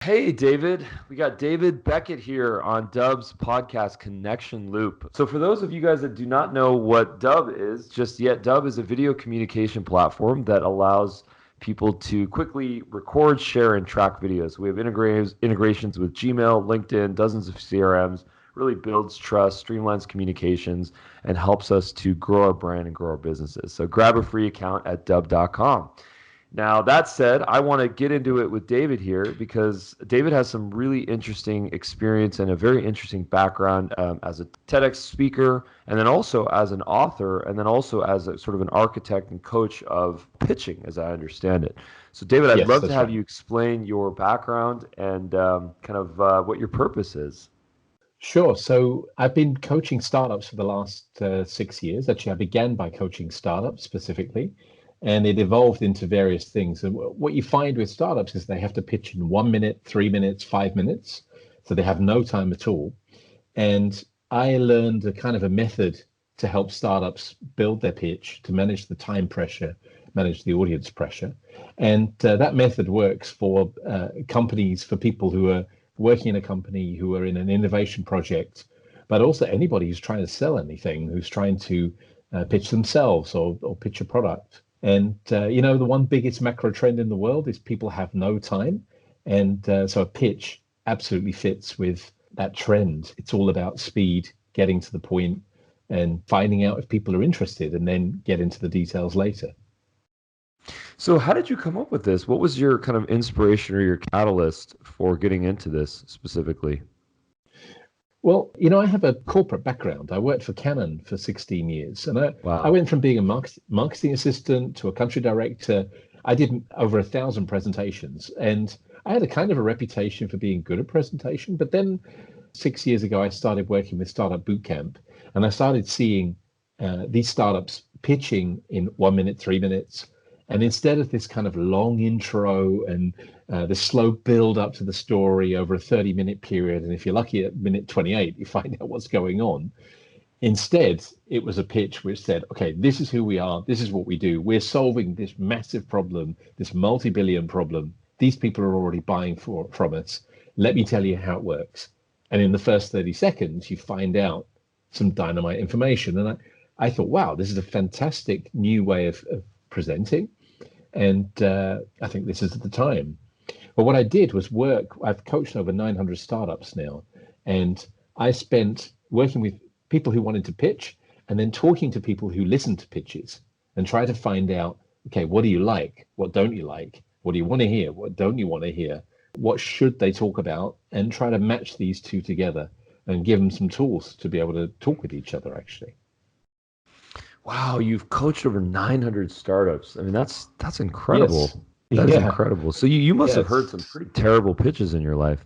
Hey, David. We got David Beckett here on Dub's podcast Connection Loop. So, for those of you guys that do not know what Dub is just yet, Dub is a video communication platform that allows people to quickly record, share, and track videos. We have integrations with Gmail, LinkedIn, dozens of CRMs, really builds trust, streamlines communications, and helps us to grow our brand and grow our businesses. So, grab a free account at dub.com. Now, that said, I want to get into it with David here because David has some really interesting experience and a very interesting background as a TEDx speaker, and then also as an author, and then also as a sort of an architect and coach of pitching, as I understand it. So, David, I'd Yes, love to that's have right. you explain your background and kind of what your purpose is. Sure. So I've been coaching startups for the last 6 years. Actually, I began by coaching startups specifically, and it evolved into various things. And what you find with startups is they have to pitch in 1 minute, 3 minutes, 5 minutes. So they have no time at all. And I learned a kind of a method to help startups build their pitch, to manage the time pressure, manage the audience pressure. And that method works for companies, for people who are working in a company, who are in an innovation project, but also anybody who's trying to sell anything, who's trying to pitch themselves or pitch a product. And, the one biggest macro trend in the world is people have no time. And so a pitch absolutely fits with that trend. It's all about speed, getting to the point, and finding out if people are interested, and then get into the details later. So, how did you come up with this? What was your kind of inspiration or your catalyst for getting into this specifically? Well, I have a corporate background. I worked for Canon for 16 years, and I Wow. went from being a marketing assistant to a country director. I did over 1,000 presentations, and I had a kind of a reputation for being good at presentation. But then 6 years ago, I started working with Startup Bootcamp, and I started seeing these startups pitching in 1 minute, 3 minutes. And instead of this kind of long intro and the slow build up to the story over a 30-minute period, and if you're lucky at minute 28, you find out what's going on. Instead, it was a pitch which said, okay, this is who we are. This is what we do. We're solving this massive problem, this multi-billion problem. These people are already buying from us. Let me tell you how it works. And in the first 30 seconds, you find out some dynamite information. And I thought, wow, this is a fantastic new way of presenting. And I think this is the time. But what I did was work. I've coached over 900 startups now, and I spent working with people who wanted to pitch and then talking to people who listen to pitches and try to find out, okay, what do you like? What don't you like? What do you want to hear? What don't you want to hear? What should they talk about? And try to match these two together and give them some tools to be able to talk with each other, actually. Wow, you've coached over 900 startups. I mean, that's Yes. incredible. That is Yeah. incredible. So you must have heard Yes. some pretty terrible pitches in your life.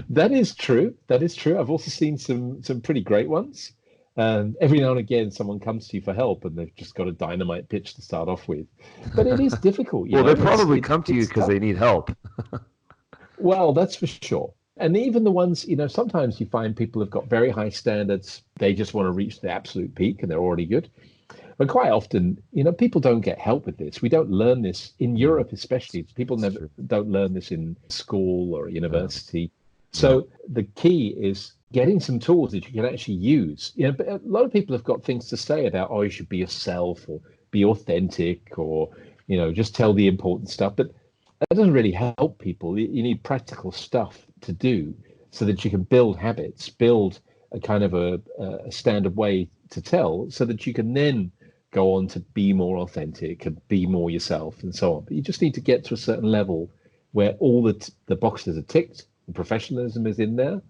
That is true. That is true. I've also seen some pretty great ones. Every now and again, someone comes to you for help, and they've just got a dynamite pitch to start off with. But it is difficult, Well, they It's probably come to you it's because tough. they need help. Well, that's for sure. And even the ones, sometimes you find people have got very high standards. They just want to reach the absolute peak, and they're already good. But quite often, people don't get help with this. We don't learn this in Yeah, Europe, especially. People it's never true. don't learn this in school or Yeah, university. yeah. So the key is getting some tools that you can actually use. But a lot of people have got things to say about, oh, you should be yourself or be authentic or, just tell the important stuff. But that doesn't really help people. You need practical stuff to do so that you can build habits, build a kind of a standard way to tell so that you can then go on to be more authentic and be more yourself and so on. But you just need to get to a certain level where all the boxes are ticked, the professionalism is in there,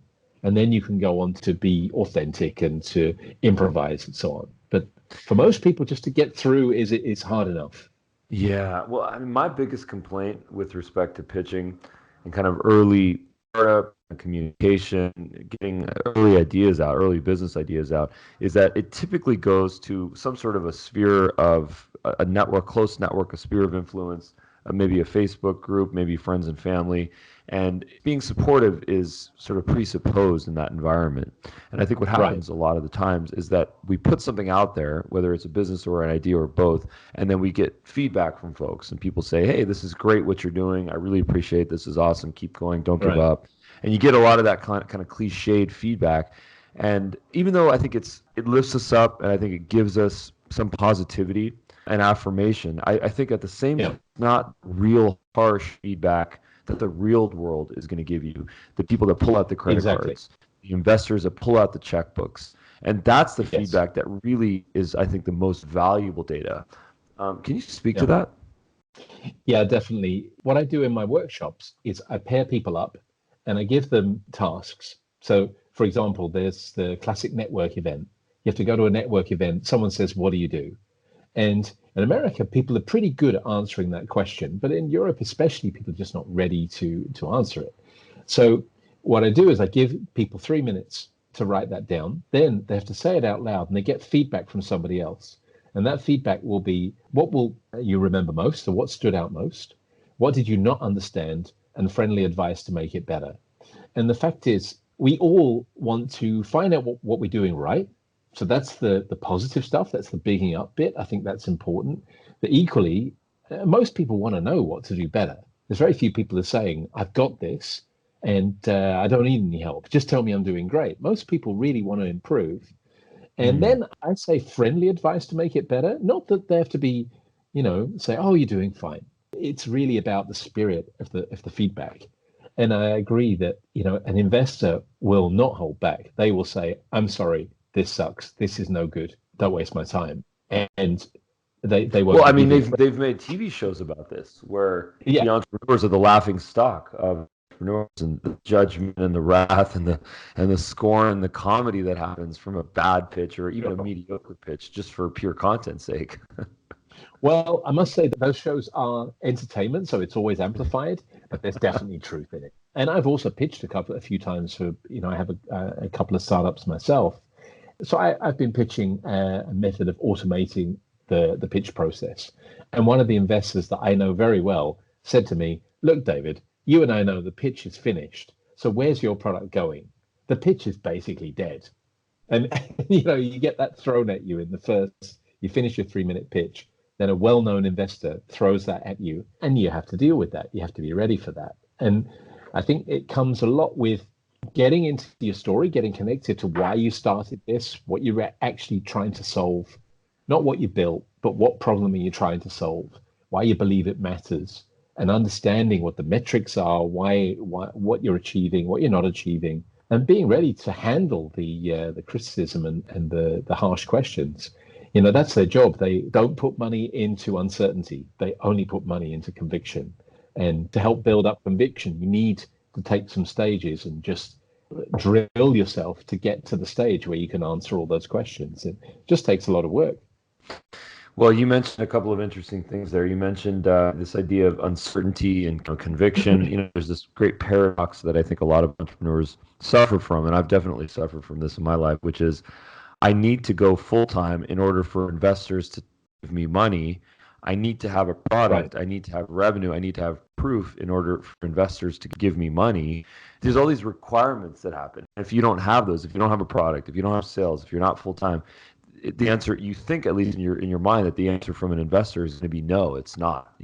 and then you can go on to be authentic and to improvise and so on. But for most people, just to get through is hard enough. Yeah. Well, I mean, my biggest complaint with respect to pitching and kind of early startup and communication, getting early ideas out, early business ideas out, is that it typically goes to some sort of a sphere of a network, close network, a sphere of influence maybe a Facebook group, maybe friends and family. And being supportive is sort of presupposed in that environment. And I think what Right. happens a lot of the times is that we put something out there, whether it's a business or an idea or both, and then we get feedback from folks and people say, hey, this is great what you're doing. I really appreciate it. This is awesome. Keep going. Don't give Right. up. And you get a lot of that kind of cliched feedback. And even though I think it lifts us up and I think it gives us some positivity and affirmation, I think at the same Yeah. time, not real harsh feedback that the real world is going to give you. The people that pull out the credit Exactly. cards, the investors that pull out the checkbooks. And that's the Yes. feedback that really is, I think, the most valuable data. Can you speak to Yeah. that? Yeah, definitely. What I do in my workshops is I pair people up and I give them tasks. So, for example, there's the classic network event. You have to go to a network event. Someone says, what do you do? And in America, people are pretty good at answering that question. But in Europe, especially, people are just not ready to answer it. So what I do is I give people 3 minutes to write that down. Then they have to say it out loud and they get feedback from somebody else. And that feedback will be what will you remember most, or what stood out most? What did you not understand? And friendly advice to make it better. And the fact is, we all want to find out what we're doing right. So that's the positive stuff. That's the bigging up bit. I think that's important. But equally, most people want to know what to do better. There's very few people are saying, I've got this and I don't need any help. Just tell me I'm doing great. Most people really want to improve. And then I say friendly advice to make it better. Not that they have to be, say, oh, you're doing fine. It's really about the spirit of the feedback. And I agree that, an investor will not hold back. They will say, I'm sorry, this sucks. This is no good. Don't waste my time. And they won't. Well, I mean, give you- they've made TV shows about this where Yeah. the entrepreneurs are the laughing stock of entrepreneurs, and the judgment and the wrath and the scorn and the comedy that happens from a bad pitch or even a mediocre pitch just for pure content's sake. Well, I must say that those shows are entertainment, so it's always amplified, but there's definitely truth in it. And I've also pitched a few times for, I have a couple of startups myself. So I've been pitching a method of automating the pitch process. And one of the investors that I know very well said to me, look, David, you and I know the pitch is finished. So where's your product going? The pitch is basically dead. And, you get that thrown at you you finish your 3 minute pitch. Then a well-known investor throws that at you and you have to deal with that. You have to be ready for that. And I think it comes a lot with getting into your story, getting connected to why you started this, what you're actually trying to solve, not what you built, but what problem are you trying to solve, why you believe it matters, and understanding what the metrics are, why what you're achieving, what you're not achieving, and being ready to handle the criticism and the harsh questions. That's their job. They don't put money into uncertainty. They only put money into conviction. And to help build up conviction, you need to take some stages and just drill yourself to get to the stage where you can answer all those questions. It just takes a lot of work. Well, you mentioned a couple of interesting things there. You mentioned this idea of uncertainty and conviction. There's this great paradox that I think a lot of entrepreneurs suffer from, and I've definitely suffered from this in my life, which is I need to go full time in order for investors to give me money. I need to have a product. Right. I need to have revenue. I need to have proof in order for investors to give me money. There's all these requirements that happen. If you don't have those, if you don't have a product, if you don't have sales, if you're not full time, the answer, you think at least in your mind that the answer from an investor is going to be no, it's not.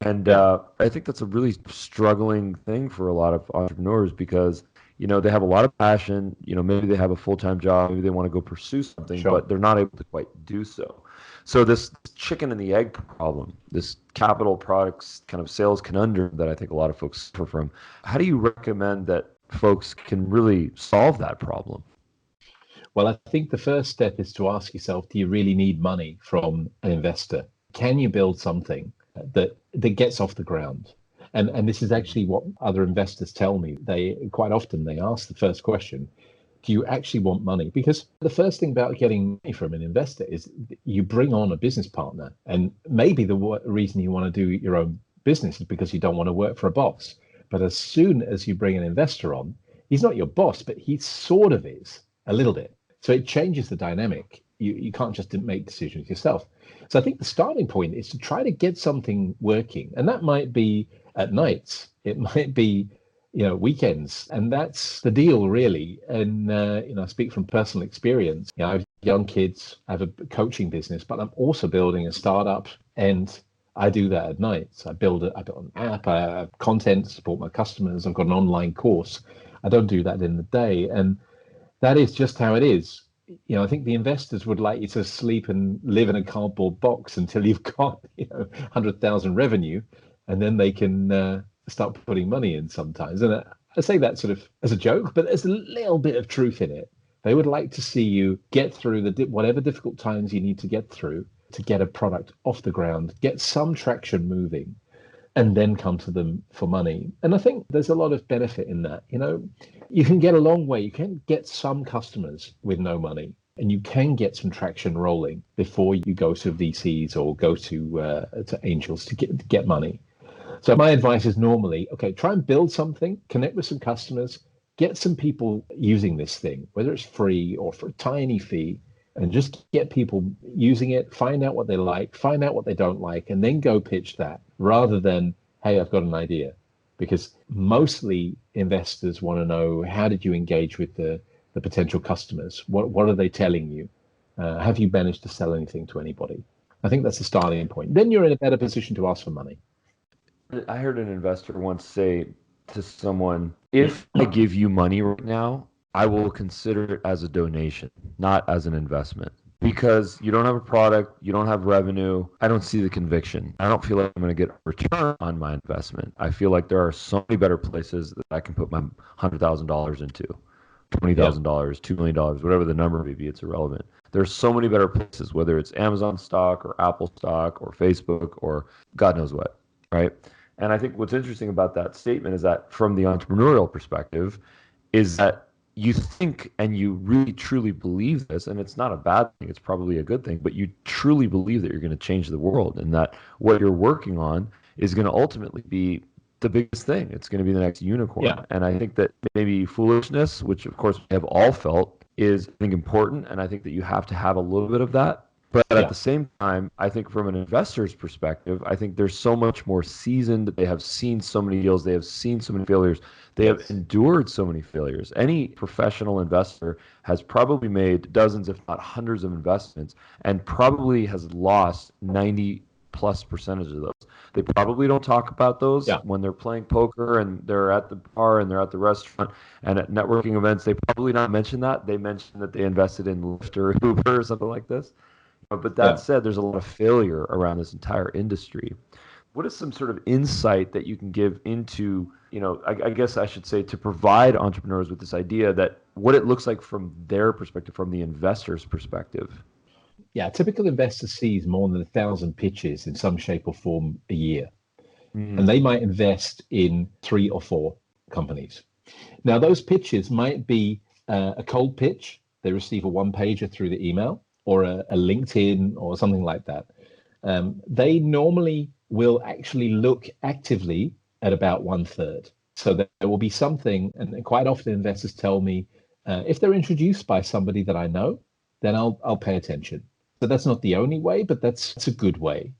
And I think that's a really struggling thing for a lot of entrepreneurs because they have a lot of passion. Maybe they have a full-time job. Maybe they want to go pursue something, but they're not able to quite do so. So this chicken and the egg problem, this capital products kind of sales conundrum that I think a lot of folks suffer from. How do you recommend that folks can really solve that problem? Well, I think the first step is to ask yourself, do you really need money from an investor? Can you build something that gets off the ground? And this is actually what other investors tell me. They quite often ask the first question, do you actually want money? Because the first thing about getting money from an investor is you bring on a business partner. And maybe the reason you want to do your own business is because you don't want to work for a boss. But as soon as you bring an investor on, he's not your boss, but he sort of is a little bit. So it changes the dynamic. You can't just make decisions yourself. So I think the starting point is to try to get something working. And that might be at nights. It might be, weekends. And that's the deal, really. And, I speak from personal experience. I have young kids, I have a coaching business, but I'm also building a startup. And I do that at nights. I build an app, I have content to support my customers. I've got an online course. I don't do that in the day. And that is just how it is. I think the investors would like you to sleep and live in a cardboard box until you've got, 100,000 revenue, and then they can start putting money in sometimes. And I say that sort of as a joke, but there's a little bit of truth in it. They would like to see you get through whatever difficult times you need to get through to get a product off the ground, get some traction moving, and then come to them for money. And I think there's a lot of benefit in that. You can get a long way. You can get some customers with no money, and you can get some traction rolling before you go to VCs or go to angels to get money. So my advice is normally, okay, try and build something, connect with some customers, get some people using this thing, whether it's free or for a tiny fee, and just get people using it, find out what they like, find out what they don't like, and then go pitch that rather than, hey, I've got an idea. Because mostly investors want to know, how did you engage with the potential customers? What are they telling you? Have you managed to sell anything to anybody? I think that's the starting point. Then you're in a better position to ask for money. I heard an investor once say to someone, if I give you money right now, I will consider it as a donation, not as an investment. Because you don't have a product, you don't have revenue, I don't see the conviction. I don't feel like I'm going to get a return on my investment. I feel like there are so many better places that I can put my $100,000 into, $20,000, $2 million, whatever the number may be, it's irrelevant. There's so many better places, whether it's Amazon stock or Apple stock or Facebook or God knows what, right? And I think what's interesting about that statement is that from the entrepreneurial perspective is that you think and you really truly believe this, and it's not a bad thing, it's probably a good thing, but you truly believe that you're going to change the world and that what you're working on is going to ultimately be the biggest thing. It's going to be the next unicorn. Yeah. And I think that maybe foolishness, which of course we have all felt, is I think important. And I think that you have to have a little bit of that. But at the same time, I think from an investor's perspective, I think they're so much more seasoned. They have seen so many deals. They have seen so many failures. They have endured so many failures. Any professional investor has probably made dozens, if not hundreds of investments and probably has lost 90+% of those. They probably don't talk about those when they're playing poker and they're at the bar and they're at the restaurant and at networking events. They probably not mention that. They mention that they invested in Lyft or Uber or something like this. But that said, there's a lot of failure around this entire industry. What is some sort of insight that you can give into, I guess I should say, to provide entrepreneurs with this idea that what it looks like from their perspective, from the investor's perspective? Yeah, a typical investor sees more than 1,000 pitches in some shape or form a year. And they might invest in 3 or 4 companies. Now, those pitches might be a cold pitch. They receive a one-pager through the email, or a LinkedIn or something like that. They normally will actually look actively at about 1/3. So there will be something, and quite often investors tell me, if they're introduced by somebody that I know, then I'll pay attention. So that's not the only way, but that's a good way.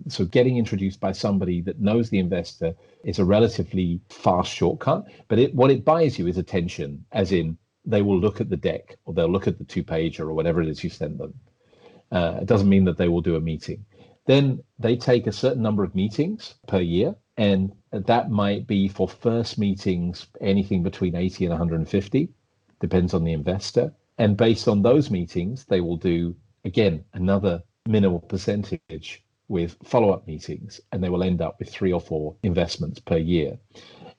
So getting introduced by somebody that knows the investor is a relatively fast shortcut, but what it buys you is attention, as in, they will look at the deck or they'll look at the 2-pager or whatever it is you send them. It doesn't mean that they will do a meeting. Then they take a certain number of meetings per year, and that might be for first meetings, anything between 80 and 150, depends on the investor. And based on those meetings, they will do, again, another minimal percentage with follow-up meetings, and they will end up with 3 or 4 investments per year.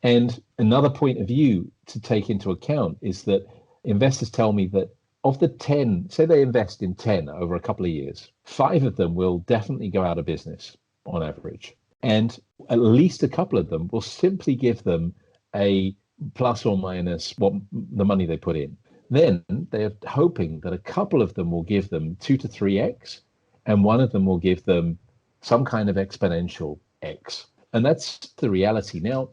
And another point of view to take into account is that investors tell me that of the 10, say they invest in 10 over a couple of years, 5 of them will definitely go out of business on average. And at least a couple of them will simply give them a plus or minus what the money they put in. Then they're hoping that a couple of them will give them 2 to 3x, and one of them will give them some kind of exponential X. And that's the reality. Now,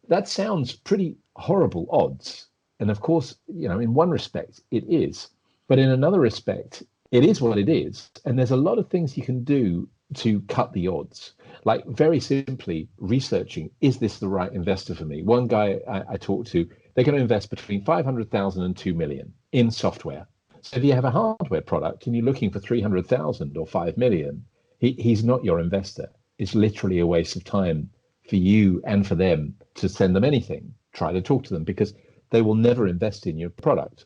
that sounds pretty horrible odds. And of course, in one respect, it is. But in another respect, it is what it is. And there's a lot of things you can do to cut the odds. Like very simply researching, is this the right investor for me? One guy I talked to, they're going to invest between 500,000 and 2 million in software. So if you have a hardware product and you're looking for 300,000 or 5 million, he's not your investor. It's literally a waste of time for you and for them to send them anything. Try to talk to them because they will never invest in your product.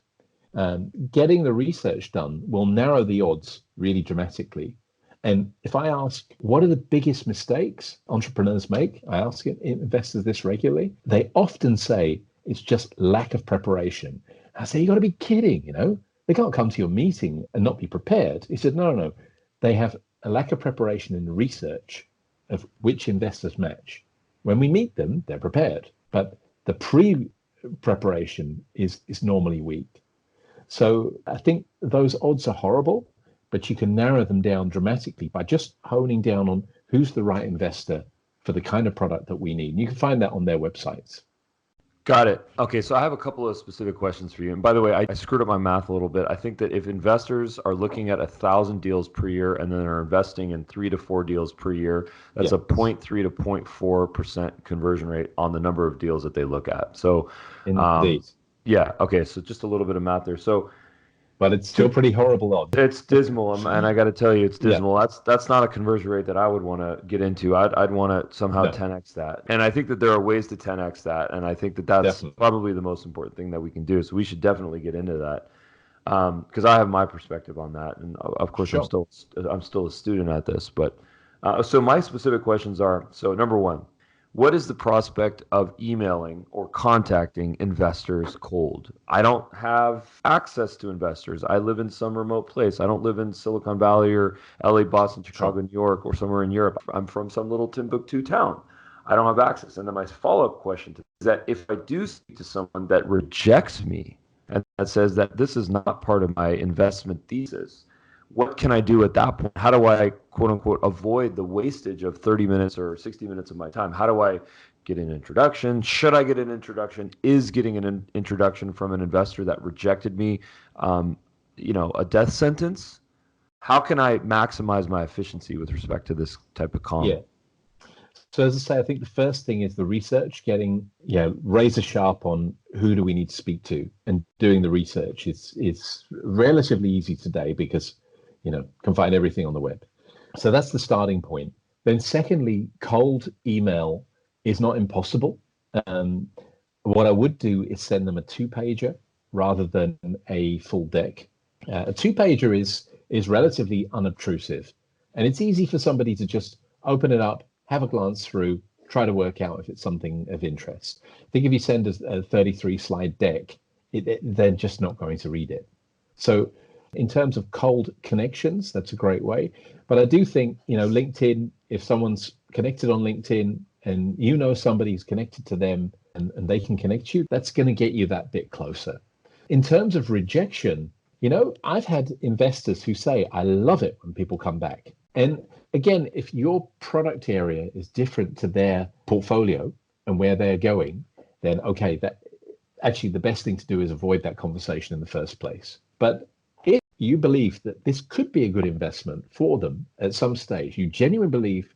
Getting the research done will narrow the odds really dramatically. And if I ask, what are the biggest mistakes entrepreneurs make? I ask investors this regularly. They often say it's just lack of preparation. I say, you got to be kidding, They can't come to your meeting and not be prepared. He said, no. They have a lack of preparation in the research of which investors match. When we meet them, they're prepared. But the pre-preparation is normally weak. So I think those odds are horrible, but you can narrow them down dramatically by just honing down on who's the right investor for the kind of product that we need. And you can find that on their websites. Got it. Okay, so I have a couple of specific questions for you. And by the way, I screwed up my math a little bit. I think that if investors are looking at 1,000 deals per year and then are investing in 3 to 4 deals per year, that's a 0.3 to 0.4% conversion rate on the number of deals that they look at. So, indeed. Yeah. Okay. So just a little bit of math there. But it's still pretty horrible odds. It's dismal, and I got to tell you, it's dismal. Yeah. That's not a conversion rate that I would want to get into. I'd want to somehow 10x that, and I think that there are ways to 10x that, and I think that that's definitely probably the most important thing that we can do. So we should definitely get into that, because I have my perspective on that, and of course sure. I'm still a student at this. But so my specific questions are: so number one, what is the prospect of emailing or contacting investors cold? I don't have access to investors. I live in some remote place. I don't live in Silicon Valley or LA, Boston, Chicago, New York, or somewhere in Europe. I'm from some little Timbuktu town. I don't have access. And then my follow-up question is that if I do speak to someone that rejects me and that says that this is not part of my investment thesis, what can I do at that point? How do I, quote unquote, avoid the wastage of 30 minutes or 60 minutes of my time? How do I get an introduction? Should I get an introduction? Is getting an introduction from an investor that rejected me, a death sentence? How can I maximize my efficiency with respect to this type of comment? Yeah. So as I say, I think the first thing is the research, getting razor sharp on who do we need to speak to, and doing the research is relatively easy today because can find everything on the web. So that's the starting point. Then secondly, cold email is not impossible. What I would do is send them a 2-pager rather than a full deck. A 2-pager is relatively unobtrusive, and it's easy for somebody to just open it up, have a glance through, try to work out if it's something of interest. I think if you send a 33-slide deck, they're just not going to read it. So in terms of cold connections, that's a great way. But I do think, LinkedIn, if someone's connected on LinkedIn and somebody's connected to them and they can connect you, that's going to get you that bit closer. In terms of rejection, I've had investors who say, I love it when people come back. And again, if your product area is different to their portfolio and where they're going, then okay, that actually the best thing to do is avoid that conversation in the first place. But you believe that this could be a good investment for them at some stage, you genuinely believe,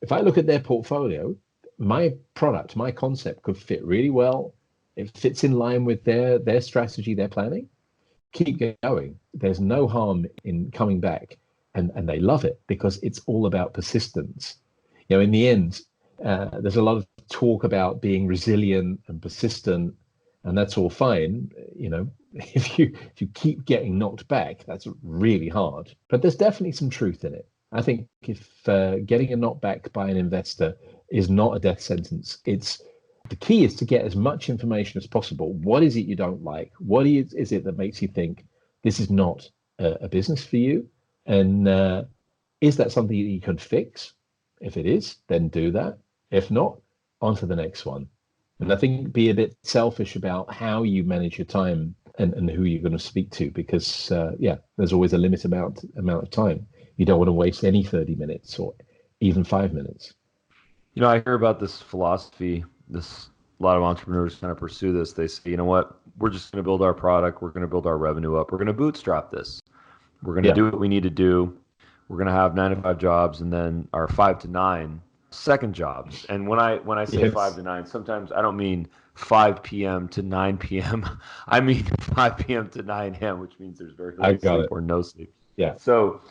if I look at their portfolio, my product, my concept could fit really well. It fits in line with their strategy, their planning. Keep going. There's no harm in coming back. And they love it because it's all about persistence. In the end, there's a lot of talk about being resilient and persistent, and that's all fine. If you keep getting knocked back, that's really hard. But there's definitely some truth in it. I think if getting a knockback by an investor is not a death sentence, the key is to get as much information as possible. What is it you don't like? What is it that makes you think this is not a business for you? And is that something that you can fix? If it is, then do that. If not, on to the next one. And I think be a bit selfish about how you manage your time and who you're going to speak to, because there's always a limit amount of time. You don't want to waste any 30 minutes or even 5 minutes. I hear about this philosophy. A lot of entrepreneurs kind of pursue this. They say, you know what, we're just going to build our product. We're going to build our revenue up. We're going to bootstrap this. We're going to do what we need to do. We're going to have 9 to 5 jobs, and then our 5 to 9 second jobs. And when I say 5 to 9, sometimes I don't mean 5 p.m. to 9 p.m. I mean 5 p.m. to 9 a.m., which means there's very little sleep or no sleep. Yeah. So,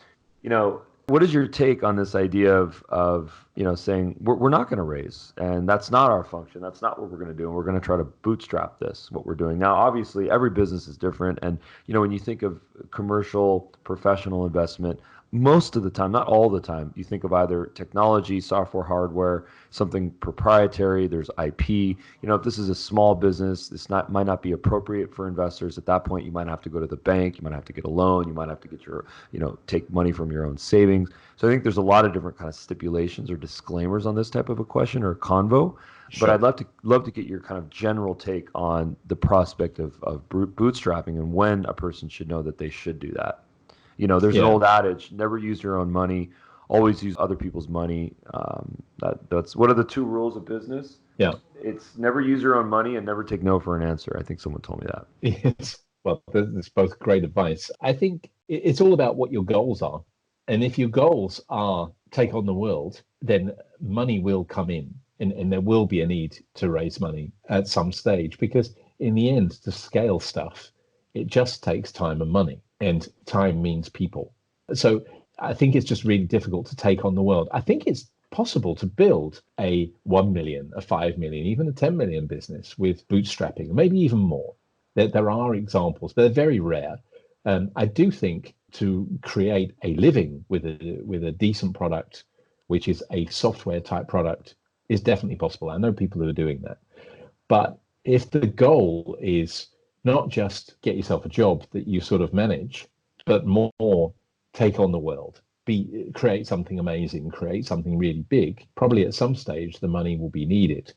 what is your take on this idea of saying we're not going to raise, and that's not our function. That's not what we're going to do. And we're going to try to bootstrap this, what we're doing. Now, obviously, every business is different. And, when you think of commercial, professional investment, most of the time, not all the time, you think of either technology, software, hardware, something proprietary, there's IP. If this is a small business, might not be appropriate for investors. At that point, you might have to go to the bank, you might have to get a loan, you might have to get take money from your own savings. So I think there's a lot of different kind of stipulations or disclaimers on this type of a question or convo. Sure. But I'd love to get your kind of general take on the prospect of bootstrapping and when a person should know that they should do that. There's an old adage: never use your own money, always use other people's money. That's what are the 2 rules of business? Yeah, it's never use your own money and never take no for an answer. I think someone told me that. Yes. Well, that's both great advice. I think it's all about what your goals are. And if your goals are take on the world, then money will come in and there will be a need to raise money at some stage, because in the end, to scale stuff, it just takes time and money, and time means people. So I think it's just really difficult to take on the world. I think it's possible to build a 1 million, a 5 million, even a 10 million business with bootstrapping, maybe even more. There are examples, but they're very rare. I do think to create a living with a decent product, which is a software type product, is definitely possible. I know people who are doing that. But if the goal is not just get yourself a job that you sort of manage, but more take on the world, create something amazing, create something really big, probably at some stage the money will be needed.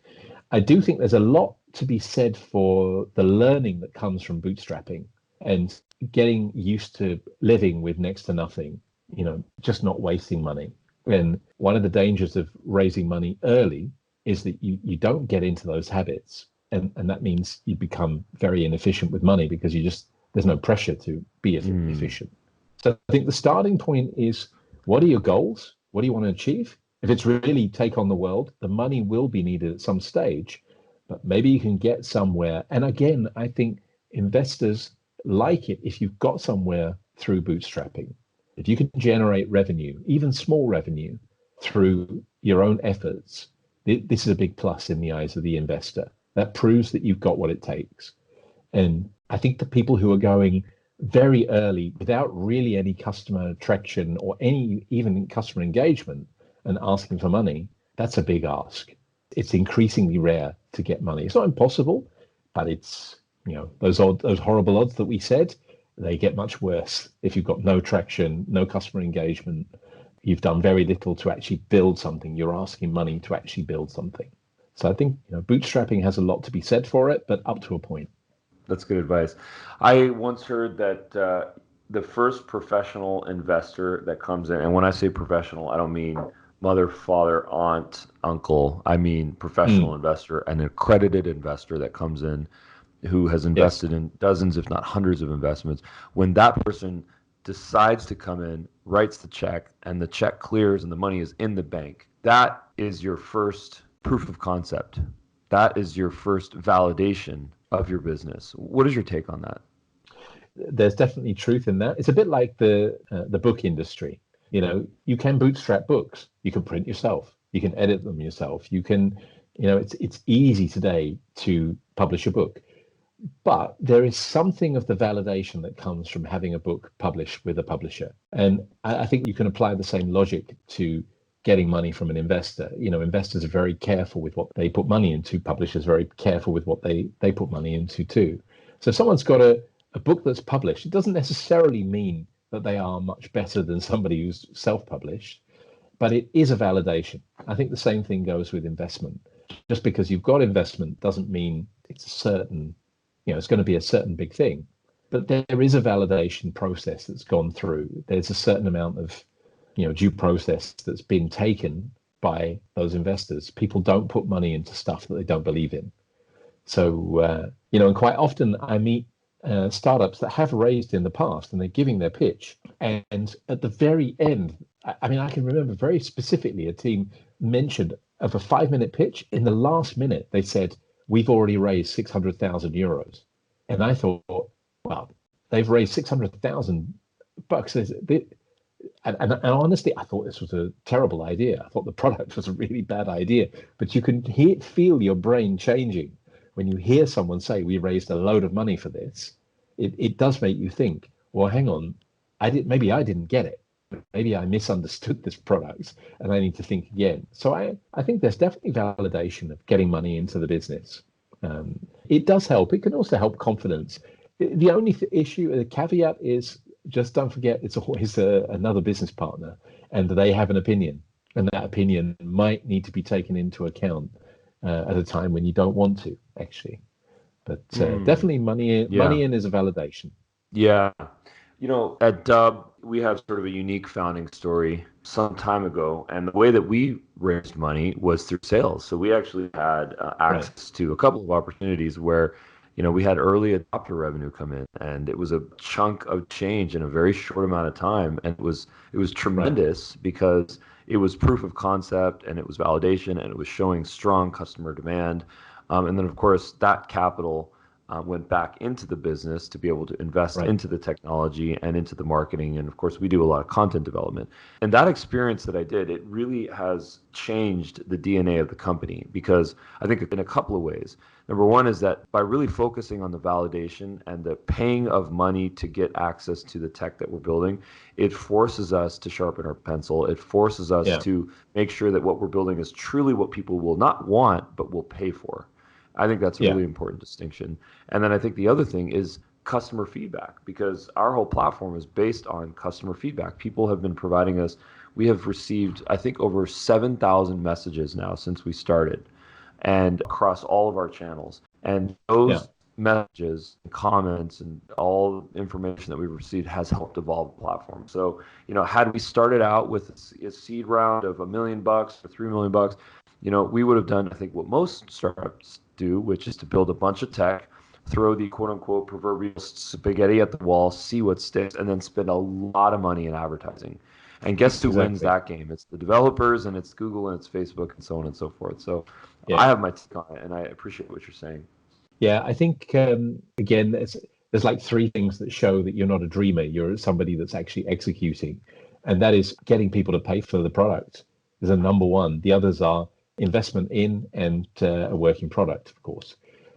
I do think there's a lot to be said for the learning that comes from bootstrapping and getting used to living with next to nothing, just not wasting money. And one of the dangers of raising money early is that you don't get into those habits. And that means you become very inefficient with money because there's no pressure to be efficient. So I think the starting point is, what are your goals? What do you want to achieve? If it's really take on the world, the money will be needed at some stage, but maybe you can get somewhere. And again, I think investors like it if you've got somewhere through bootstrapping. If you can generate revenue, even small revenue, through your own efforts, this is a big plus in the eyes of the investor. That proves that you've got what it takes. And I think the people who are going very early without really any customer traction or any even customer engagement and asking for money, that's a big ask. It's increasingly rare to get money. It's not impossible, but it's, those horrible odds that we said, they get much worse if you've got no traction, no customer engagement. You've done very little to actually build something. You're asking money to actually build something. So I think bootstrapping has a lot to be said for it, but up to a point. That's good advice. I once heard that the first professional investor that comes in, and when I say professional, I don't mean mother, father, aunt, uncle. I mean professional investor, an accredited investor that comes in who has invested in dozens, if not hundreds of investments. When that person decides to come in, writes the check, and the check clears and the money is in the bank, that is your first proof of concept. That is your first validation of your business. What is your take on that? There's definitely truth in that. It's a bit like the book industry. You can bootstrap books. You can print yourself. You can edit them yourself. You can, it's easy today to publish a book. But there is something of the validation that comes from having a book published with a publisher. And I think you can apply the same logic to getting money from an investor. Investors are very careful with what they put money into. Publishers are very careful with what they put money into too. So if someone's got a book that's published, it doesn't necessarily mean that they are much better than somebody who's self-published, but it is a validation. I think the same thing goes with investment. Just because you've got investment doesn't mean it's a certain, it's going to be a certain big thing. But there is a validation process that's gone through. There's a certain amount of due process that's been taken by those investors. People don't put money into stuff that they don't believe in. So, and quite often I meet startups that have raised in the past, and they're giving their pitch. And at the very end, I mean, I can remember very specifically a team mentioned of a 5-minute pitch. In the last minute, they said, "We've already raised 600,000 euros." And I thought, well, they've raised 600,000 bucks. And honestly, I thought this was a terrible idea. I thought the product was a really bad idea. But you can feel your brain changing when you hear someone say, "We raised a load of money for this." It does make you think, well, hang on, maybe I didn't get it. Maybe I misunderstood this product and I need to think again. So I think there's definitely validation of getting money into the business. It does help. It can also help confidence. The only issue, the caveat is, just don't forget it's always another business partner, and they have an opinion, and that opinion might need to be taken into account at a time when you don't want to, actually. But definitely money in is a validation. Yeah. You know, at Dub, we have sort of a unique founding story some time ago. And the way that we raised money was through sales. So we actually had access to a couple of opportunities where, you know, we had early adopter revenue come in, and it was a chunk of change in a very short amount of time. And it was tremendous because it was proof of concept, and it was validation, and it was showing strong customer demand. And then, of course, that capital went back into the business to be able to invest into the technology and into the marketing. And of course, we do a lot of content development. And that experience that I did, it really has changed the DNA of the company, because I think in a couple of ways. Number one is that by really focusing on the validation and the paying of money to get access to the tech that we're building, it forces us to sharpen our pencil. It forces us to make sure that what we're building is truly what people will not want, but will pay for. I think that's a really important distinction. And then I think the other thing is customer feedback, because our whole platform is based on customer feedback. People have been providing us, we have received, I think, over 7,000 messages now since we started, and across all of our channels. And those messages, and comments, and all information that we've received has helped evolve the platform. So, you know, had we started out with a seed round of $1 million or $3 million, you know, we would have done, I think, what most startups do, which is to build a bunch of tech, throw the quote-unquote proverbial spaghetti at the wall, see what sticks, and then spend a lot of money in advertising. And guess who wins that game? It's the developers, and it's Google, and it's Facebook, and so on and so forth. So I have my take on it, and I appreciate what you're saying. Yeah, I think, again, there's like 3 things that show that you're not a dreamer. You're somebody that's actually executing. And that is getting people to pay for the product is a number one. The others are investment in and a working product, of course.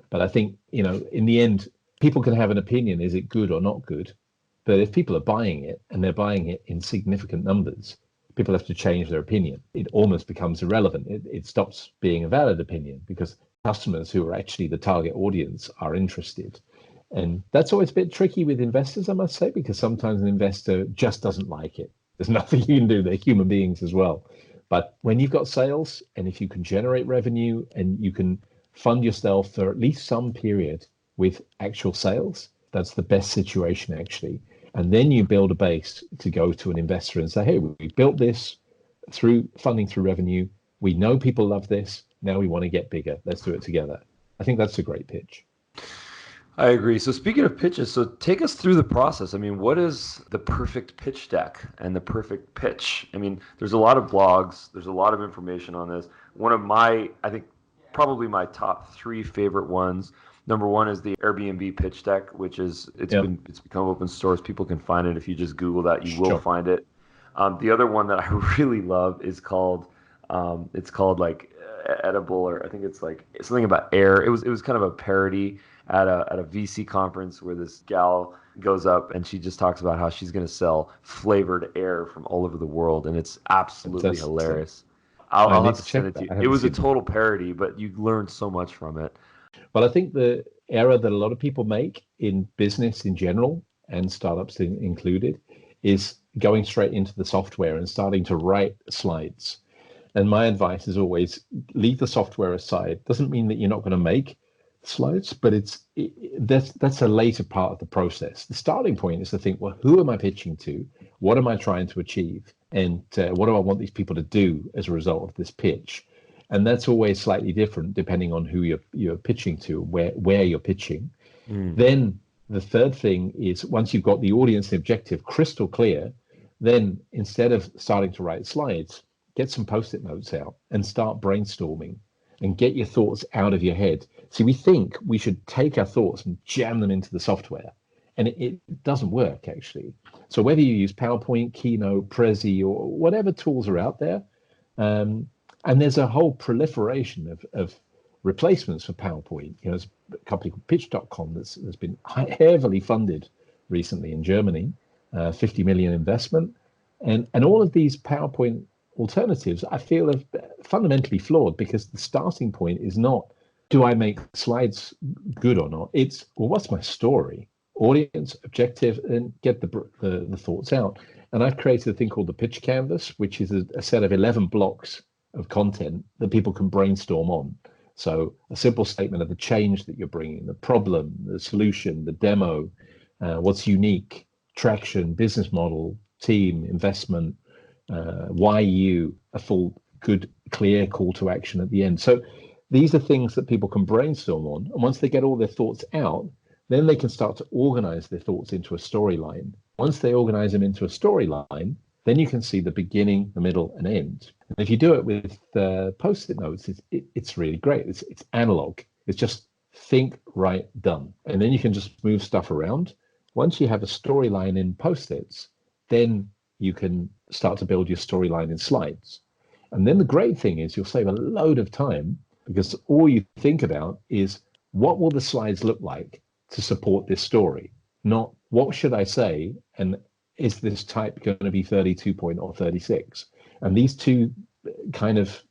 But I think, you know, in the end, people can have an opinion, is it good or not good? But if people are buying it, and they're buying it in significant numbers, people have to change their opinion. It almost becomes irrelevant. It stops being a valid opinion, because customers who are actually the target audience are interested. And that's always a bit tricky with investors, I must say, because sometimes an investor just doesn't like it. There's nothing you can do. They're human beings as well. But when you've got sales, and if you can generate revenue, and you can fund yourself for at least some period with actual sales, that's the best situation, actually. And then you build a base to go to an investor and say, hey, we built this through funding, through revenue. We know people love this. Now we want to get bigger. Let's do it together. I think that's a great pitch. I agree. So speaking of pitches, so take us through the process. I mean, what is the perfect pitch deck and the perfect pitch? I mean, there's a lot of blogs. There's a lot of information on this. One of my, I think, probably my top 3 favorite ones. Number one is the Airbnb pitch deck, which is, it's become open source. People can find it. If you just Google that, you will find it. The other one that I really love is called, it's called like Edible, or I think it's like something about air. It was kind of a parody at a VC conference where this gal goes up and she just talks about how she's going to sell flavored air from all over the world, and it's absolutely hilarious. I'll have to send it to you. It was a total parody, but you learned so much from it. Well, I think the error that a lot of people make in business in general, and startups included, is going straight into the software and starting to write slides. And my advice is always leave the software aside. Doesn't mean that you're not going to make slides, but that's a later part of the process. The starting point is to think, well, who am I pitching to? What am I trying to achieve? And what do I want these people to do as a result of this pitch? And that's always slightly different depending on who you're pitching to, where you're pitching. Then the third thing is once you've got the audience and objective crystal clear, then instead of starting to write slides, get some post-it notes out and start brainstorming and get your thoughts out of your head. See, we think we should take our thoughts and jam them into the software, and it doesn't work actually. So whether you use PowerPoint, Keynote, Prezi, or whatever tools are out there, and there's a whole proliferation of replacements for PowerPoint. You know, there's a company called Pitch.com that's been heavily funded recently in Germany, 50 million investment, and all of these PowerPoint alternatives I feel are fundamentally flawed, because the starting point is not, do I make slides good or not? It's, well, what's my story? Audience, objective, and get the thoughts out. And I've created a thing called the pitch canvas, which is a set of 11 blocks of content that people can brainstorm on. So a simple statement of the change that you're bringing, the problem, the solution, the demo, what's unique, traction, business model, team, investment, why you, a full, good, clear call to action at the end. So these are things that people can brainstorm on. And once they get all their thoughts out, then they can start to organize their thoughts into a storyline. Once they organize them into a storyline, then you can see the beginning, the middle, and end. And if you do it with post-it notes, it's really great. It's analog. It's just think, write, done. And then you can just move stuff around. Once you have a storyline in post-its, then you can start to build your storyline in slides. And then the great thing is you'll save a load of time, because all you think about is, what will the slides look like to support this story? Not what should I say, and is this type going to be 32 point or 36? And these two kind of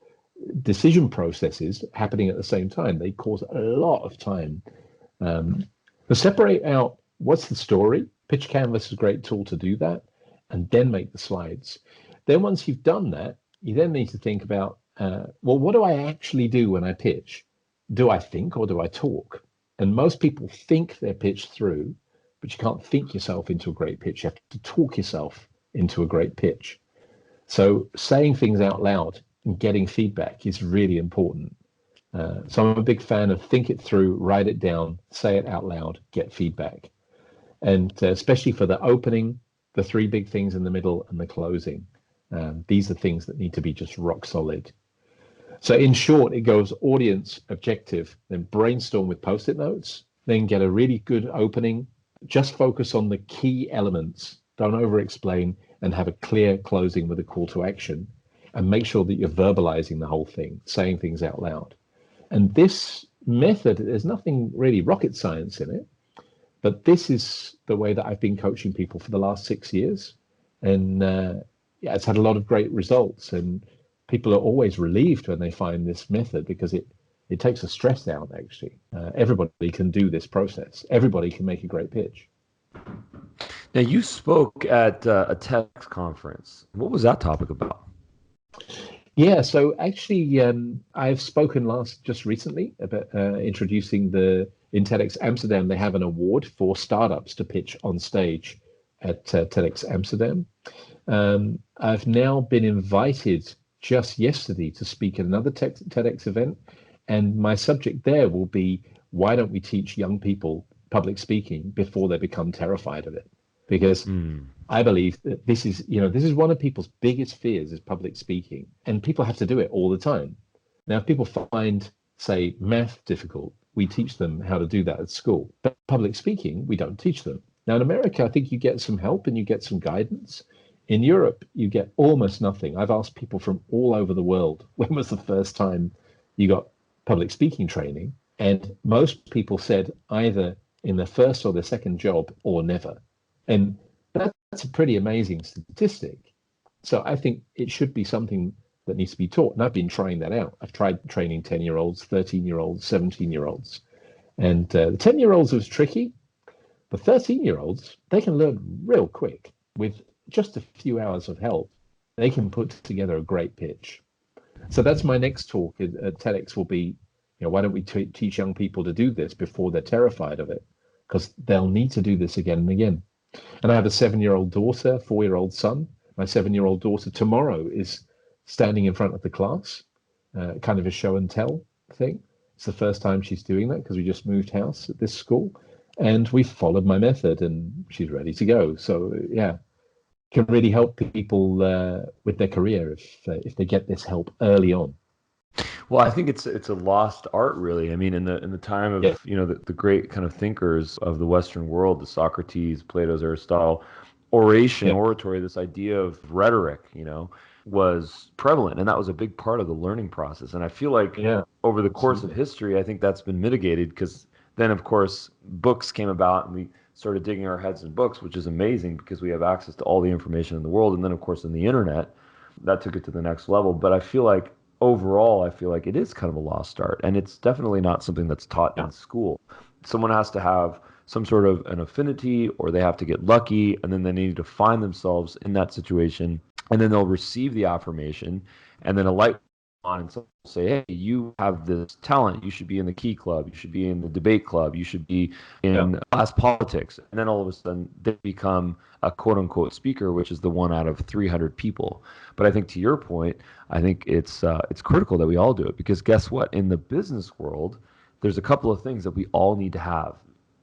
decision processes happening at the same time, they cause a lot of time. To separate out what's the story, Pitch Canvas is a great tool to do that, and then make the slides. Then once you've done that, you then need to think about, well, what do I actually do when I pitch? Do I think or do I talk? And most people think their pitch through, but you can't think yourself into a great pitch. You have to talk yourself into a great pitch. So saying things out loud and getting feedback is really important. So I'm a big fan of think it through, write it down, say it out loud, get feedback. And especially for the opening, the three big things in the middle, and the closing. These are things that need to be just rock solid. So in short, it goes audience, objective, then brainstorm with post-it notes, then get a really good opening, just focus on the key elements, don't over-explain, and have a clear closing with a call to action, and make sure that you're verbalizing the whole thing, saying things out loud. And this method, there's nothing really rocket science in it, but this is the way that I've been coaching people for the last 6 years. And yeah, it's had a lot of great results, and people are always relieved when they find this method, because it takes the stress out, actually. Everybody can do this process. Everybody can make a great pitch. Now, you spoke at a TEDx conference. What was that topic about? Yeah, so actually, I've spoken just recently about introducing in TEDx Amsterdam, they have an award for startups to pitch on stage at TEDx Amsterdam. I've now been invited just yesterday to speak at another TEDx event, and my subject there will be, why don't we teach young people public speaking before they become terrified of it? Because I believe that this is one of people's biggest fears, is public speaking, and people have to do it all the time. Now, if people find, say, math difficult, we teach them how to do that at school, but public speaking, we don't teach them. Now, in America, I think you get some help and you get some guidance. In Europe, you get almost nothing. I've asked people from all over the world, when was the first time you got public speaking training? And most people said either in their first or their second job, or never. And that's a pretty amazing statistic. So I think it should be something that needs to be taught. And I've been trying that out. I've tried training 10-year-olds, 13-year-olds, 17-year-olds. And the 10-year-olds was tricky, but 13-year-olds, they can learn real quick. With just a few hours of help, they can put together a great pitch. So that's my next talk at TEDx will be, why don't we teach young people to do this before they're terrified of it? Because they'll need to do this again and again. And I have a 7-year-old daughter, 4-year-old son. My 7-year-old daughter tomorrow is standing in front of the class, kind of a show and tell thing. It's the first time she's doing that, because we just moved house at this school. and we followed my method, and she's ready to go. So yeah, can really help people with their career if they get this help early on. Well, I think it's a lost art, really. I mean, in the time Yeah, of the great kind of thinkers of the Western world, the Socrates, Plato's, Aristotle, oration, yeah, oratory, this idea of rhetoric, was prevalent, and that was a big part of the learning process. And I feel like yeah, over the course of absolutely. history, I think that's been mitigated because then, of course, books came about, and we started digging our heads in books, which is amazing because we have access to all the information in the world. And then, of course, in the internet, that took it to the next level. But I feel like overall, I feel like it is kind of a lost art, and it's definitely not something that's taught Yeah, in school. Someone has to have some sort of an affinity, or they have to get lucky, and then they need to find themselves in that situation, and then they'll receive the affirmation, and then a light on, and someone will say, "Hey, you have this talent. You should be in the key club. You should be in the debate club. You should be yeah, in class politics." And then all of a sudden, they become a quote unquote speaker, which is the one out of 300 people. But I think to your point, I think it's critical that we all do it because guess what? In the business world, there's a couple of things that we all need to have,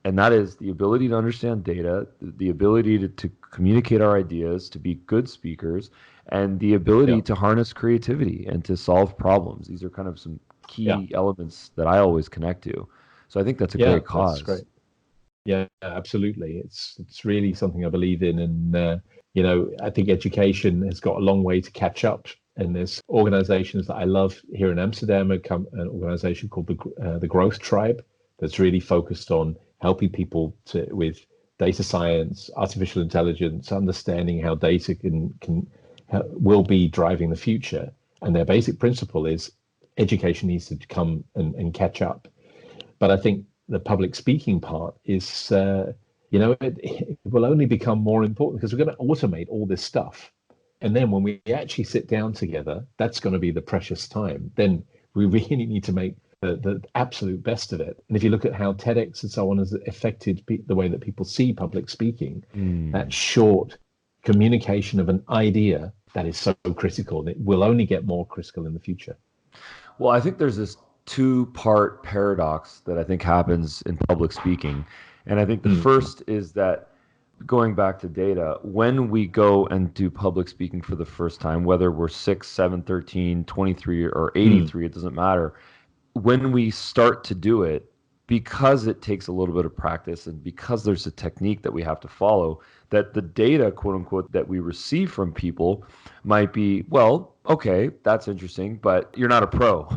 and that is the ability to understand data, the ability to communicate our ideas, to be good speakers, and the yeah, ability to harness creativity and to solve problems. These are kind of some yeah, key elements that I always connect to. So I think that's a yeah. great That's cause. great. Yeah, absolutely. It's really something I believe in, and I think education has got a long way to catch up. And there's organizations that I love here in Amsterdam, an organization called the Growth Tribe, that's really focused on helping people with data science, artificial intelligence, understanding how data will be driving the future. And their basic principle is education needs to come and catch up. But I think the public speaking part is, it will only become more important because we're going to automate all this stuff. And then when we actually sit down together, that's going to be the precious time. Then we really need to make the absolute best of it. And if you look at how TEDx and so on has affected the way that people see public speaking, that Mm. short communication of an idea that is so critical, and it will only get more critical in the future. Well, I think there's this two-part paradox that I think happens in public speaking. And I think the Mm. first is that going back to data, when we go and do public speaking for the first time, whether we're 6, 7, 13, 23, or Mm. 83, it doesn't matter. When we start to do it, because it takes a little bit of practice and because there's a technique that we have to follow, that the data, quote unquote, that we receive from people might be, well, okay, that's interesting, but you're not a pro.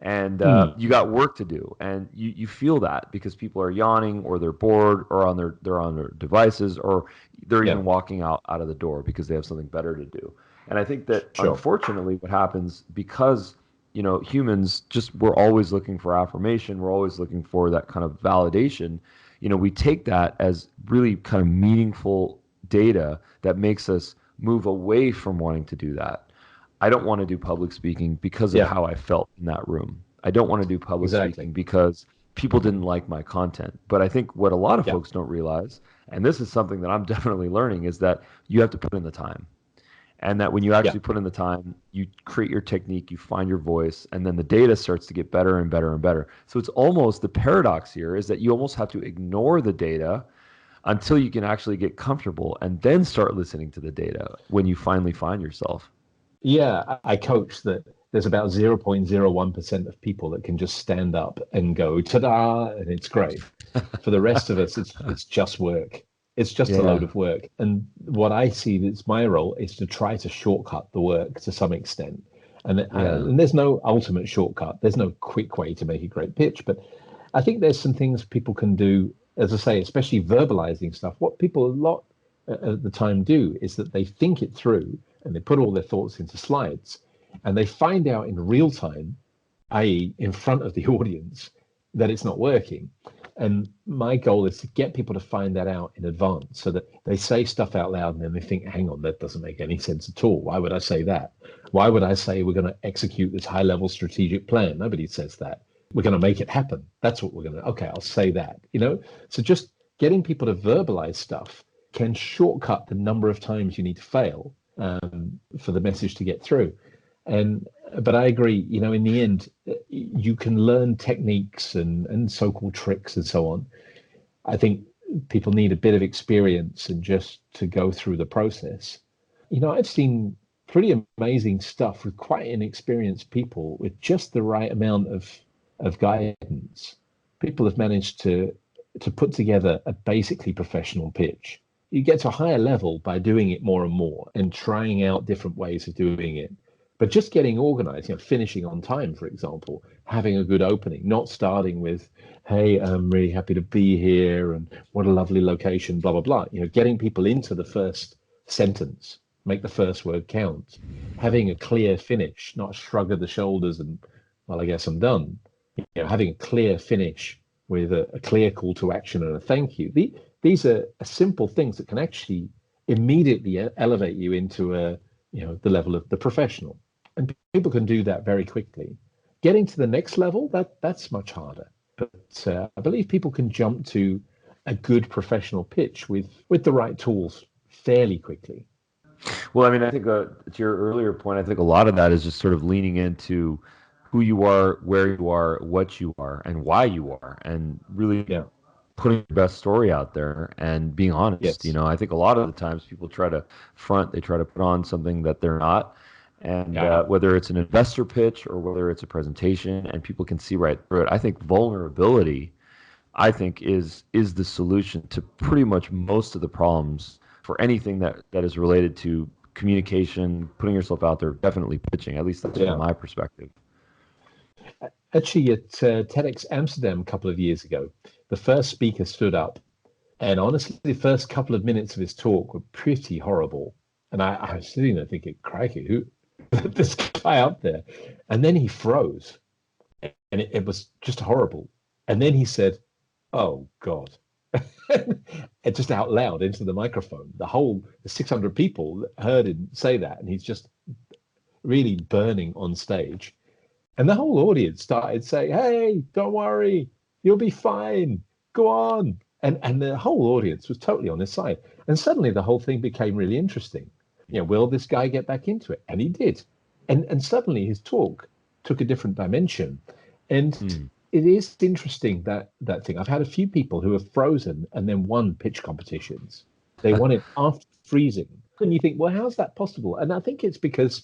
And Mm. you got work to do. And you feel that because people are yawning or they're bored or they're on their devices or they're Yeah, even walking out of the door because they have something better to do. And I think that sure. unfortunately what happens because humans just we're always looking for affirmation. We're always looking for that kind of validation. We take that as really kind of meaningful data that makes us move away from wanting to do that. I don't want to do public speaking because of Yeah, how I felt in that room. I don't want to do public exactly. speaking because people didn't like my content. But I think what a lot of Yeah, folks don't realize, and this is something that I'm definitely learning, is that you have to put in the time and that when you yeah, actually put in the time, you create your technique, you find your voice, and then the data starts to get better and better and better. So it's almost the paradox here is that you almost have to ignore the data until you can actually get comfortable and then start listening to the data when you finally find yourself. yeah. I coach that there's about 0.01% of people that can just stand up and go ta-da, and it's great. For the rest of us, it's just work. It's just a load Yeah. of work. And what I see that's my role is to try to shortcut the work to some extent. Yeah. And there's no ultimate shortcut. There's no quick way to make a great pitch. But I think there's some things people can do, as I say, especially verbalizing stuff. What people a lot at the time do is that they think it through and they put all their thoughts into slides and they find out in real time, i.e., in front of the audience, that it's not working. And my goal is to get people to find that out in advance so that they say stuff out loud and then they think, hang on, that doesn't make any sense at all. Why would I say that? Why would I say we're going to execute this high level strategic plan? Nobody says that. We're going to make it happen. That's what we're going to, okay, I'll say that, So just getting people to verbalize stuff can shortcut the number of times you need to fail for the message to get through. And but I agree, in the end, you can learn techniques and so-called tricks and so on. I think people need a bit of experience and just to go through the process. I've seen pretty amazing stuff with quite inexperienced people with just the right amount of guidance. People have managed to put together a basically professional pitch. You get to a higher level by doing it more and more and trying out different ways of doing it. But just getting organized, finishing on time, for example, having a good opening, not starting with, hey, I'm really happy to be here and what a lovely location, blah, blah, blah. Getting people into the first sentence, make the first word count, having a clear finish, not a shrug of the shoulders and, well, I guess I'm done. Having a clear finish with a clear call to action and a thank you. These are simple things that can actually immediately elevate you into the level of the professional. And people can do that very quickly. Getting to the next level, that's much harder. But I believe people can jump to a good professional pitch with the right tools fairly quickly. Well, I mean, I think to your earlier point, I think a lot of that is just sort of leaning into who you are, where you are, what you are, and why you are, and really putting your best story out there and being honest. Yes. I think a lot of the times people try to front, they try to put on something that they're not. And whether it's an investor pitch or whether it's a presentation, and people can see right through it. I think vulnerability, is the solution to pretty much most of the problems for anything that is related to communication, putting yourself out there, definitely pitching. At least that's from my perspective. Actually, at TEDx Amsterdam a couple of years ago, the first speaker stood up, and honestly, the first couple of minutes of his talk were pretty horrible. And I was sitting there thinking, crikey, who this guy up there? And then he froze, and it was just horrible. And then he said, "Oh God." And just out loud into the microphone. The 600 people heard him say that, and he's just really burning on stage. And the whole audience started saying, "Hey, don't worry, you'll be fine. Go on." And the whole audience was totally on his side. And suddenly the whole thing became really interesting. Will this guy get back into it? And he did. And suddenly his talk took a different dimension. And it is interesting, that thing. I've had a few people who have frozen and then won pitch competitions. They won it after freezing. And you think, well, how's that possible? And I think it's because,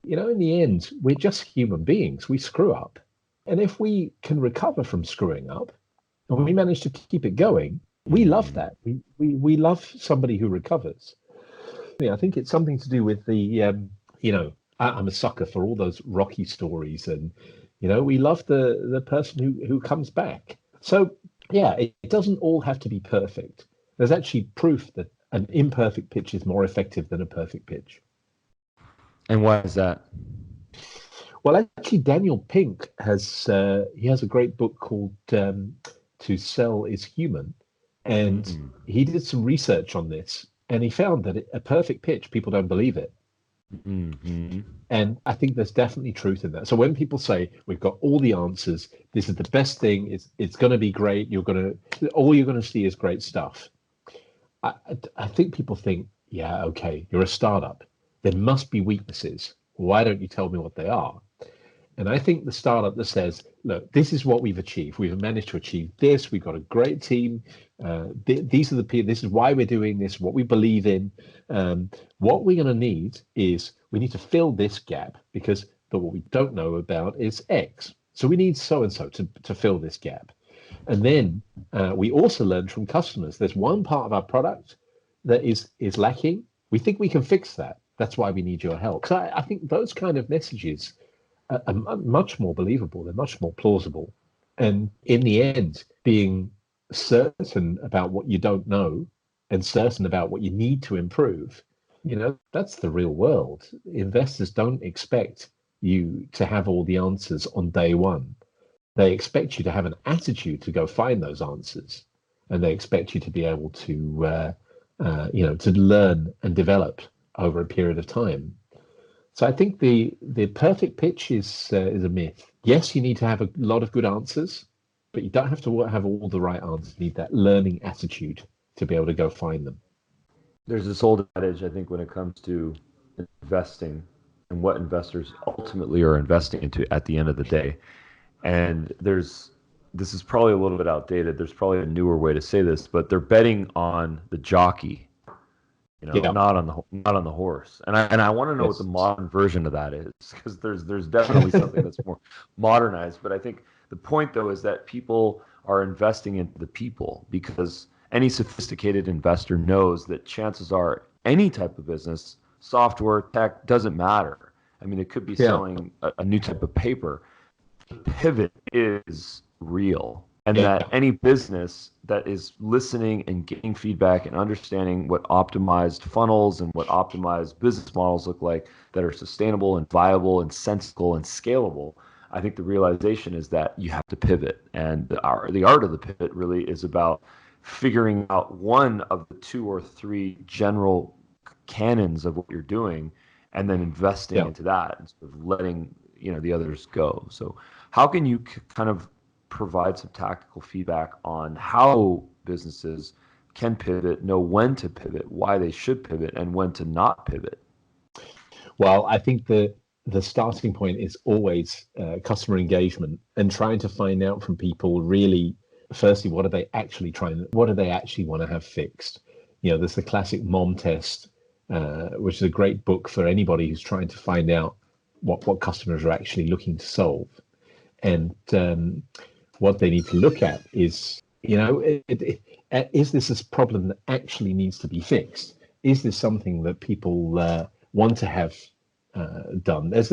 in the end, we're just human beings. We screw up. And if we can recover from screwing up and we manage to keep it going, we love that. We love somebody who recovers. I think it's something to do with the, I'm a sucker for all those Rocky stories, and we love the person who comes back. So it doesn't all have to be perfect. There's actually proof that an imperfect pitch is more effective than a perfect pitch. And why is that? Well, actually, Daniel Pink has a great book called "To Sell Is Human," and he did some research on this, and he found that a perfect pitch, people don't believe it. Mm-hmm. And I think there's definitely truth in that. So when people say we've got all the answers, this is the best thing, it's going to be great, all you're going to see is great stuff. I think people think, yeah, okay, you're a startup. There must be weaknesses. Why don't you tell me what they are? And I think the startup that says, look, this is what we've achieved. We've managed to achieve this. We've got a great team. These are the people. This is why we're doing this, what we believe in. What we're going to need is we need to fill this gap because what we don't know about is X. So we need so-and-so to fill this gap. And then we also learn from customers. There's one part of our product that is lacking. We think we can fix that. That's why we need your help. So I think those kind of messages are much more believable. They're much more plausible. And in the end, being certain about what you don't know and certain about what you need to improve, that's the real world. Investors don't expect you to have all the answers on day one. They expect you to have an attitude to go find those answers. And they expect you to be able to, to learn and develop over a period of time. So I think the perfect pitch is a myth. Yes, you need to have a lot of good answers, but you don't have to have all the right answers. You need that learning attitude to be able to go find them. There's this old adage, I think, when it comes to investing and what investors ultimately are investing into at the end of the day. And there's this is probably a little bit outdated. There's probably a newer way to say this, but they're betting on the jockey, Yeah. not on the horse. And I want to know what Yes. the modern version of that is, because there's definitely something that's more modernized. But I think the point though is that people are investing into the people, because any sophisticated investor knows that chances are any type of business, software, tech, doesn't matter. I mean, it could be Yeah. selling a new type of paper. Pivot is real, and that Yeah. any business that is listening and getting feedback and understanding what optimized funnels and what optimized business models look like that are sustainable and viable and sensible and scalable, I think the realization is that you have to pivot, and the art of the pivot really is about figuring out one of the two or three general canons of what you're doing, and then investing Yeah. into that and sort of letting the others go. So how can you kind of provide some tactical feedback on how businesses can pivot, know when to pivot, why they should pivot, and when to not pivot? Well, I think the starting point is always customer engagement, and trying to find out from people really, firstly, what do they actually want to have fixed? There's the classic mom test, which is a great book for anybody who's trying to find out what customers are actually looking to solve. And what they need to look at is, is this a problem that actually needs to be fixed? Is this something that people want to have done? There's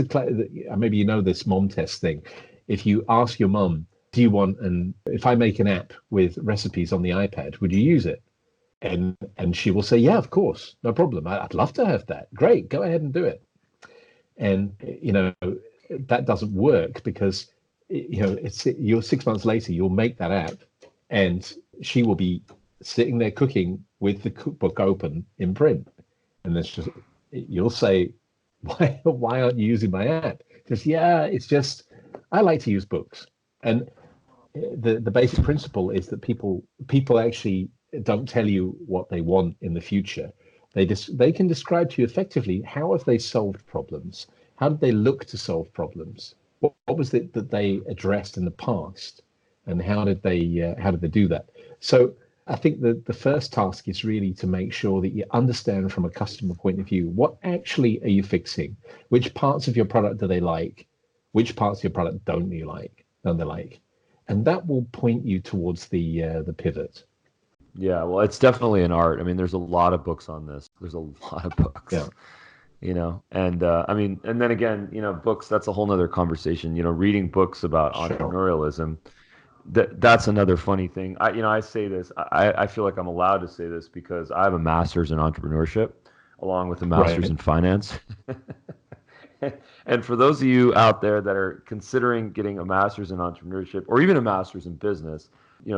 maybe this mom test thing. If you ask your mom, do you want if I make an app with recipes on the iPad, would you use it? And she will say, yeah, of course, no problem. I'd love to have that. Great, go ahead and do it. And that doesn't work, because you're 6 months later, you'll make that app, and she will be sitting there cooking with the cookbook open in print, and you'll say, why aren't you using my app? Just, yeah, it's just I like to use books. And the basic principle is that people actually don't tell you what they want in the future. They can describe to you effectively how have they solved problems, how did they look to solve problems, what was it that they addressed in the past, and how did they do that? So I think that the first task is really to make sure that you understand from a customer point of view, what actually are you fixing? Which parts of your product do they like? Which parts of your product don't they like? And that will point you towards the pivot. Yeah, well, it's definitely an art. I mean, there's a lot of books on this. There's a lot of books. Yeah. And I mean, and then again, books, that's a whole nother conversation. Reading books about Sure. entrepreneurialism, that's another funny thing. I say this, I feel like I'm allowed to say this because I have a master's in entrepreneurship along with a master's in finance. And for those of you out there that are considering getting a master's in entrepreneurship or even a master's in business,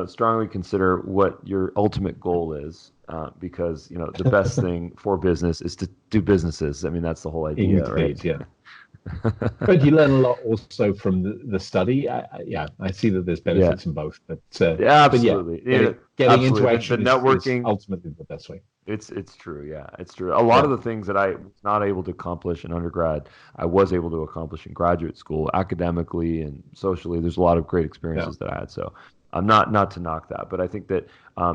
strongly consider what your ultimate goal is, because the best thing for business is to do businesses. I mean, that's the whole idea, right? Yeah. But you learn a lot also from the study. I see that there's benefits in both, but absolutely. But getting into action the networking is ultimately the best way. It's true. Yeah, it's true. A lot of the things that I was not able to accomplish in undergrad, I was able to accomplish in graduate school, academically and socially. There's a lot of great experiences that I had. So I'm not to knock that, but I think that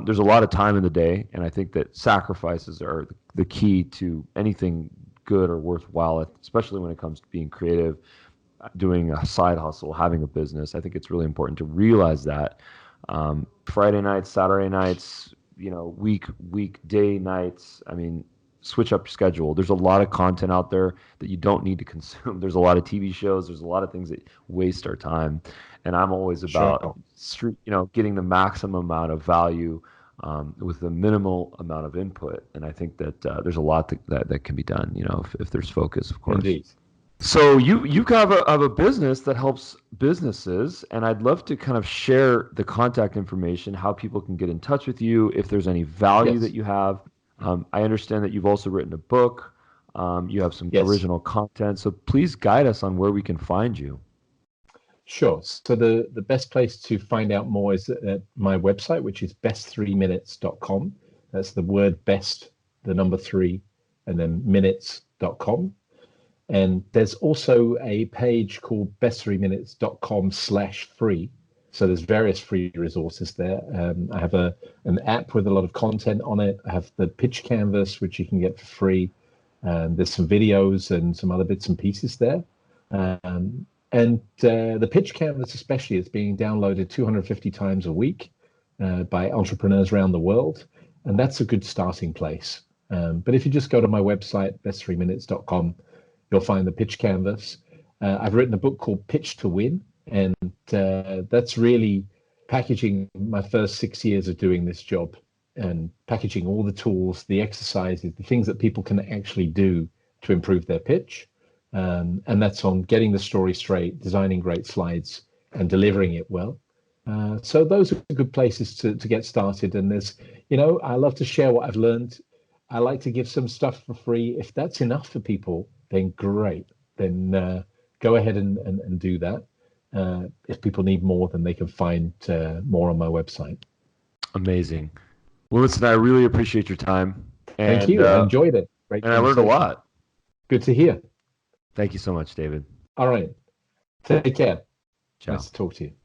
there's a lot of time in the day, and I think that sacrifices are the key to anything good or worthwhile, especially when it comes to being creative, doing a side hustle, having a business. I think it's really important to realize that. Friday nights, Saturday nights, weekday nights. I mean, switch up your schedule. There's a lot of content out there that you don't need to consume. There's a lot of TV shows. There's a lot of things that waste our time. And I'm always about, getting the maximum amount of value with the minimal amount of input. And I think that there's a lot that can be done, if there's focus, of course. Indeed. So you have a business that helps businesses, and I'd love to kind of share the contact information, how people can get in touch with you, if there's any value that you have. I understand that you've also written a book. You have some original content. So please guide us on where we can find you. Sure. So the best place to find out more is at my website, which is best3minutes.com. That's the word best, the number 3, and then minutes.com. And there's also a page called best3minutes.com/free, So there's various free resources there. I have an app with a lot of content on it. I have the pitch canvas, which you can get for free. There's some videos and some other bits and pieces there. And the pitch canvas especially is being downloaded 250 times a week by entrepreneurs around the world. And that's a good starting place. But if you just go to my website, best3minutes.com, you'll find the pitch canvas. I've written a book called Pitch to Win. And that's really packaging my first 6 years of doing this job and packaging all the tools, the exercises, the things that people can actually do to improve their pitch. And that's on getting the story straight, designing great slides, and delivering it well. So those are good places to get started. And there's, I love to share what I've learned. I like to give some stuff for free. If that's enough for people, then great. Then go ahead and do that. If people need more, then they can find more on my website. Amazing. Well, listen, I really appreciate your time. And, thank you. I enjoyed it. Great and I learned a lot. Good to hear. Thank you so much, David. All right. Take care. Ciao. Nice to talk to you.